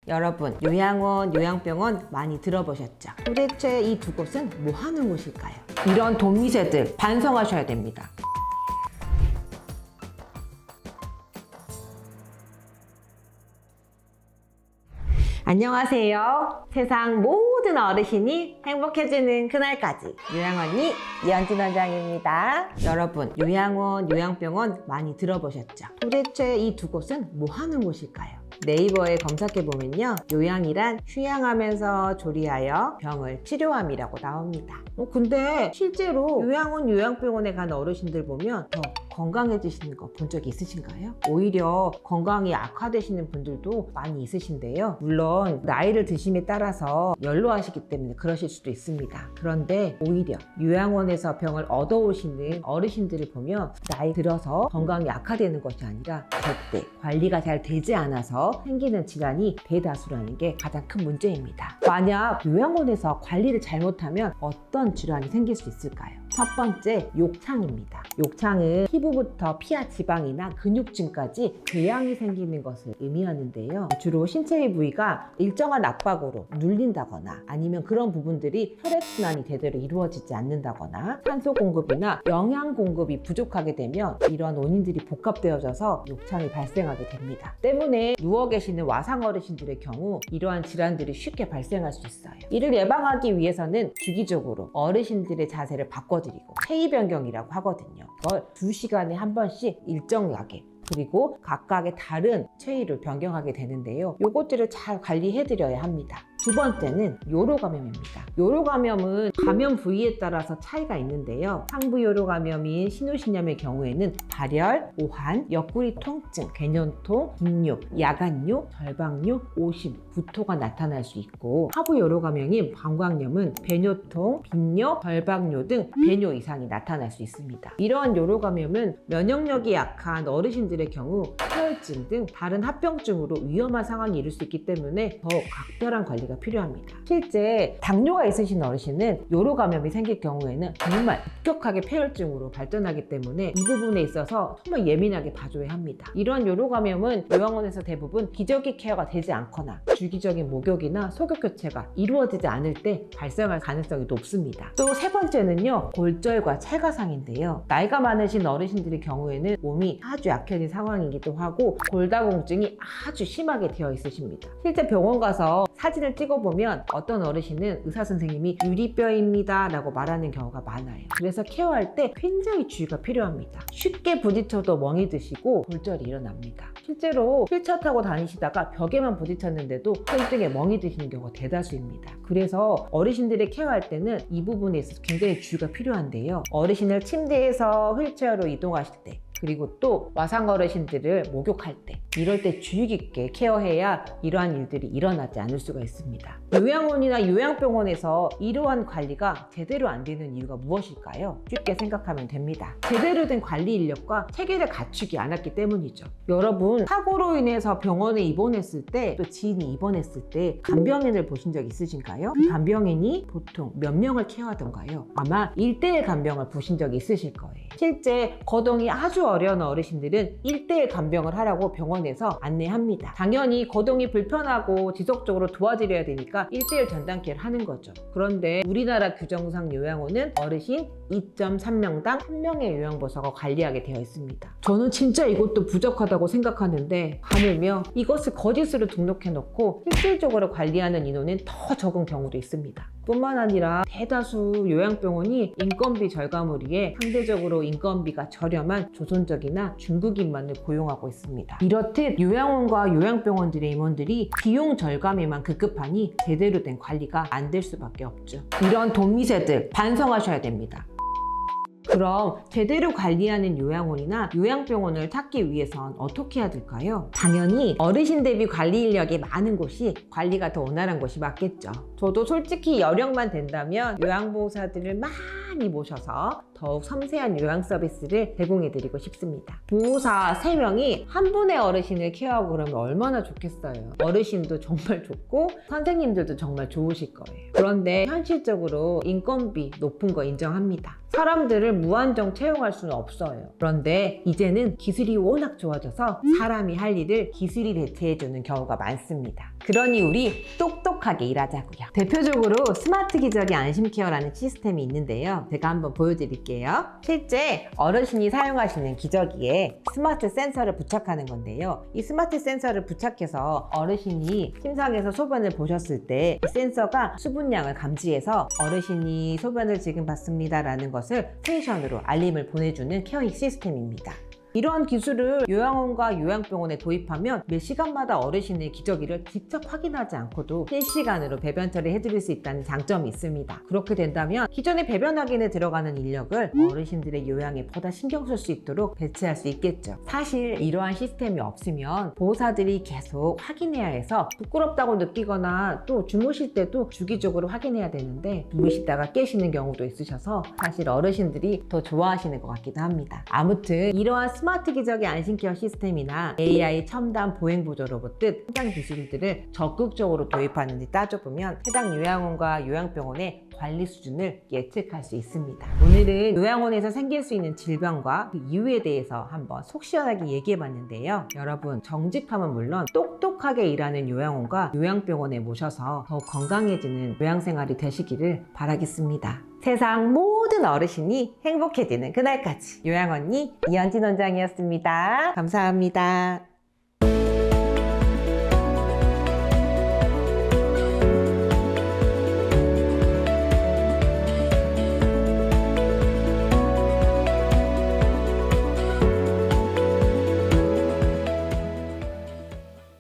여러분, 요양원, 요양병원 많이 들어보셨죠? 도대체 이 두 곳은 뭐 하는 곳일까요? 이런 돈미세들 반성하셔야 됩니다. 안녕하세요. 세상 모든 어르신이 행복해지는 그날까지 요양언니 이현진 원장입니다. 여러분, 요양원, 요양병원 많이 들어보셨죠? 도대체 이 두 곳은 뭐 하는 곳일까요? 네이버에 검색해보면요, 요양이란 휴양하면서 조리하여 병을 치료함이라고 나옵니다. 근데 실제로 요양원, 요양병원에 간 어르신들 보면 더 건강해지시는 거 본 적이 있으신가요? 오히려 건강이 악화되시는 분들도 많이 있으신데요. 물론 나이를 드심에 따라서 연로하시기 때문에 그러실 수도 있습니다. 그런데 오히려 요양원에서 병을 얻어오시는 어르신들을 보면 나이 들어서 건강이 악화되는 것이 아니라 제때 관리가 잘 되지 않아서 생기는 질환이 대다수라는 게 가장 큰 문제입니다. 만약 요양원에서 관리를 잘못하면 어떤 질환이 생길 수 있을까요? 첫 번째, 욕창입니다. 욕창은 피부부터 피하 지방이나 근육층까지 궤양이 생기는 것을 의미하는데요. 주로 신체의 부위가 일정한 압박으로 눌린다거나 아니면 그런 부분들이 혈액순환이 제대로 이루어지지 않는다거나 산소 공급이나 영양 공급이 부족하게 되면 이런 원인들이 복합되어져서 욕창이 발생하게 됩니다. 때문에 누워 계시는 와상 어르신들의 경우 이러한 질환들이 쉽게 발생할 수 있어요. 이를 예방하기 위해서는 주기적으로 어르신들의 자세를 바꿔드리고 체위 변경이라고 하거든요. 그걸 2시간에 한 번씩 일정하게 그리고 각각의 다른 체위를 변경하게 되는데요. 요것들을 잘 관리해드려야 합니다. 두 번째는 요로감염입니다. 요로감염은 감염 부위에 따라서 차이가 있는데요. 상부 요로감염인 신우신염의 경우에는 발열, 오한, 옆구리 통증, 괴년통, 빈뇨, 야간뇨, 절박뇨, 오심, 구토가 나타날 수 있고, 하부 요로감염인 방광염은 배뇨통, 빈뇨, 절박뇨 등 배뇨 이상이 나타날 수 있습니다. 이러한 요로감염은 면역력이 약한 어르신들의 경우 폐혈증 등 다른 합병증으로 위험한 상황이 이를 수 있기 때문에 더욱 각별한 관리가 필요합니다. 실제 당뇨가 있으신 어르신은 요로감염이 생길 경우에는 정말 급격하게 폐혈증으로 발전하기 때문에 이 부분에 있어서 정말 예민하게 봐줘야 합니다. 이러한 요로감염은 요양원에서 대부분 기저귀 케어가 되지 않거나 주기적인 목욕이나 속욕 교체가 이루어지지 않을 때 발생할 가능성이 높습니다. 또 세 번째는요, 골절과 찰가상인데요. 나이가 많으신 어르신들의 경우에는 몸이 아주 약해진 상황이기도 하고 골다공증이 아주 심하게 되어 있으십니다. 실제 병원 가서 사진을 찍어보면 어떤 어르신은 의사 선생님이 유리뼈입니다 라고 말하는 경우가 많아요. 그래서 케어할 때 굉장히 주의가 필요합니다. 쉽게 부딪혀도 멍이 드시고 골절이 일어납니다. 실제로 휠체어 타고 다니시다가 벽에만 부딪혔는데도 손등에 멍이 드시는 경우가 대다수입니다. 그래서 어르신들이 케어할 때는 이 부분에 있어서 굉장히 주의가 필요한데요. 어르신을 침대에서 휠체어로 이동하실 때, 그리고 또 와상 어르신들을 목욕할 때, 이럴 때 주의 깊게 케어해야 이러한 일들이 일어나지 않을 수가 있습니다. 요양원이나 요양병원에서 이러한 관리가 제대로 안 되는 이유가 무엇일까요? 쉽게 생각하면 됩니다. 제대로 된 관리 인력과 체계를 갖추지 않았기 때문이죠. 여러분, 사고로 인해서 병원에 입원했을 때, 또 지인이 입원했을 때 간병인을 보신 적 있으신가요? 그 간병인이 보통 몇 명을 케어하던가요? 아마 1:1 간병을 보신 적이 있으실 거예요. 실제 거동이 아주 어려운 어르신들은 1:1 간병을 하라고 병원에서 안내합니다. 당연히 거동이 불편하고 지속적으로 도와드려야 되니까 1:1 전담케어를 하는 거죠. 그런데 우리나라 규정상 요양원은 어르신 2.3명당 1명의 요양보호사가 관리하게 되어 있습니다. 저는 진짜 이것도 부족하다고 생각하는데, 하물며 이것을 거짓으로 등록해놓고 실질적으로 관리하는 인원은 더 적은 경우도 있습니다. 뿐만 아니라 대다수 요양병원이 인건비 절감을 위해 상대적으로 인건비가 저렴한 조선족이나 중국인만을 고용하고 있습니다. 이렇듯 요양원과 요양병원들의 임원들이 비용 절감에만 급급하니 제대로 된 관리가 안 될 수밖에 없죠. 이런 돈미세들 반성하셔야 됩니다. 그럼 제대로 관리하는 요양원이나 요양병원을 찾기 위해선 어떻게 해야 될까요? 당연히 어르신 대비 관리 인력이 많은 곳이 관리가 더 원활한 곳이 맞겠죠. 저도 솔직히 여력만 된다면 요양보호사들을 많이 모셔서 더욱 섬세한 요양 서비스를 제공해드리고 싶습니다. 보호사 3명이 한 분의 어르신을 케어하고 그러면 얼마나 좋겠어요. 어르신도 정말 좋고 선생님들도 정말 좋으실 거예요. 그런데 현실적으로 인건비 높은 거 인정합니다. 사람들을 무한정 채용할 수는 없어요. 그런데 이제는 기술이 워낙 좋아져서 사람이 할 일을 기술이 대체해주는 경우가 많습니다. 그러니 우리 똑똑하게 일하자고요. 대표적으로 스마트 기저귀 안심케어라는 시스템이 있는데요. 제가 한번 보여드릴게요. 실제 어르신이 사용하시는 기저귀에 스마트 센서를 부착하는 건데요. 이 스마트 센서를 부착해서 어르신이 침상에서 소변을 보셨을 때 이 센서가 수분량을 감지해서 어르신이 소변을 지금 봤습니다라는 것을 스테이션으로 알림을 보내주는 케어링 시스템입니다. 이러한 기술을 요양원과 요양병원에 도입하면 매 시간마다 어르신의 기저귀를 직접 확인하지 않고도 실시간으로 배변 처리해드릴 수 있다는 장점이 있습니다. 그렇게 된다면 기존의 배변 확인에 들어가는 인력을 어르신들의 요양에 보다 신경 쓸 수 있도록 배치할 수 있겠죠. 사실 이러한 시스템이 없으면 보호사들이 계속 확인해야 해서 부끄럽다고 느끼거나 또 주무실 때도 주기적으로 확인해야 되는데 주무시다가 깨시는 경우도 있으셔서 사실 어르신들이 더 좋아하시는 것 같기도 합니다. 아무튼 이러한 스마트 기저귀 안심케어 시스템이나 AI 첨단 보행보조 로봇 등 해당 기술들을 적극적으로 도입하는지 따져보면 해당 요양원과 요양병원의 관리 수준을 예측할 수 있습니다. 오늘은 요양원에서 생길 수 있는 질병과 그 이유에 대해서 한번 속 시원하게 얘기해봤는데요. 여러분, 정직함은 물론 똑똑하게 일하는 요양원과 요양병원에 모셔서 더 건강해지는 요양생활이 되시기를 바라겠습니다. 세상 모든 어르신이 행복해지는 그날까지 요양언니 이현진 원장이었습니다. 감사합니다.